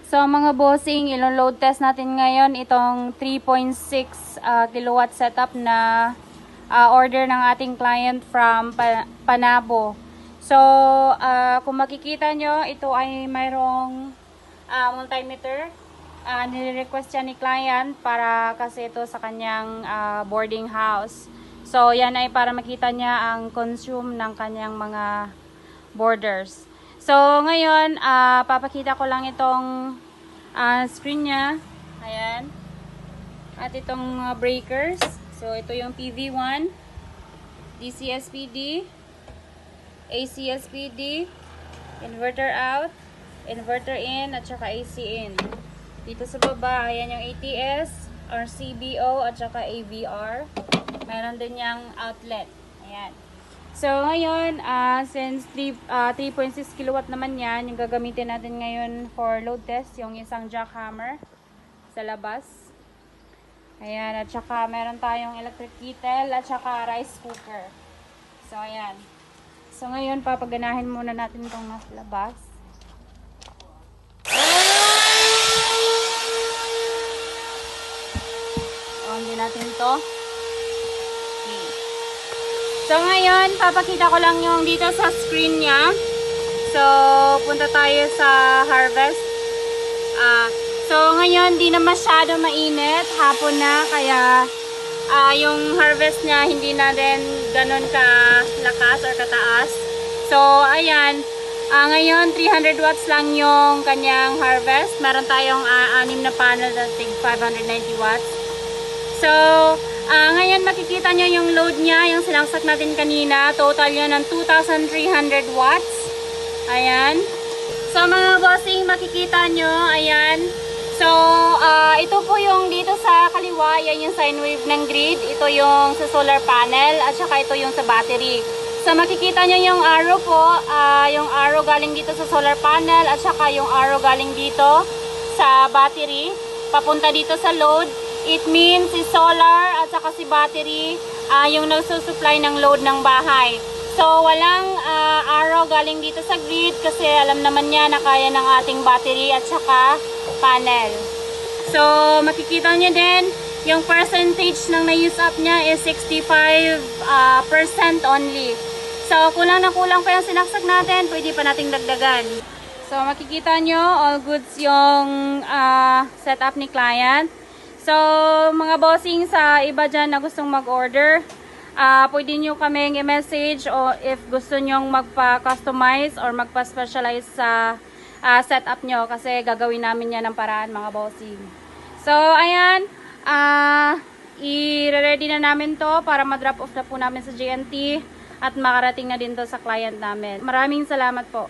So mga bossing, ilo-load test natin ngayon itong 3.6 kilowatt setup na order ng ating client from Panabo. So kung makikita nyo, ito ay mayroong multimeter. Nire-request siya ni client para kasi ito sa kanyang boarding house. So yan ay para makita niya ang consume ng kanyang mga boarders. So, ngayon, papakita ko lang itong screen niya. Ayan. At itong breakers. So, ito yung PV1, DCSPD, ACSPD, inverter out, inverter in, at saka AC in. Dito sa baba, ayan yung ATS, or CBO, at saka AVR. Meron din yung outlet. Ayan. So, ngayon, since 3.6 kilowatt naman yan, yung gagamitin natin ngayon for load test, yung isang jackhammer sa labas. Ayan, at saka meron tayong electric kettle at saka rice cooker. So, ayan. So, ngayon, papaganahin muna natin itong nasa labas. On din natin ito. So, ngayon, papakita ko lang yung dito sa screen niya. So, punta tayo sa harvest. So, ngayon, di na masyado mainit. Hapon na, kaya yung harvest niya hindi na din ganun kalakas or kataas. So, ayan. Ngayon, 300 watts lang yung kanyang harvest. Meron tayong 6 na panel na 590 watts. So, ngayon makikita nyo yung load niya, yung sinaksak natin kanina. Total yan ng 2,300 watts. Ayan. So mga bossing, makikita nyo, ayan. So, ito po yung dito sa kaliwa, yan yung sine wave ng grid. Ito yung sa solar panel at saka ito yung sa battery. So makikita nyo yung arrow po, yung arrow galing dito sa solar panel at saka yung arrow galing dito sa battery. Papunta dito sa load. It means si solar at saka si battery yung nagsusupply ng load ng bahay. So walang arrow galing dito sa grid kasi alam naman niya na kaya ng ating battery at saka panel. So makikita niyo din yung percentage ng na-use up niya is 65% only. So kulang na kulang pa yung sinaksak natin, pwede pa nating dagdagan. So makikita nyo all goods yung setup ni client. So, mga bossing sa iba dyan na gustong mag-order, pwede nyo kaming i-message o if gusto nyong magpa-customize or magpa-specialize sa setup nyo kasi gagawin namin yan ng paraan mga bossing. So, ayan, i-ready na namin to para ma-drop off na po namin sa JNT at makarating na din to sa client namin. Maraming salamat po.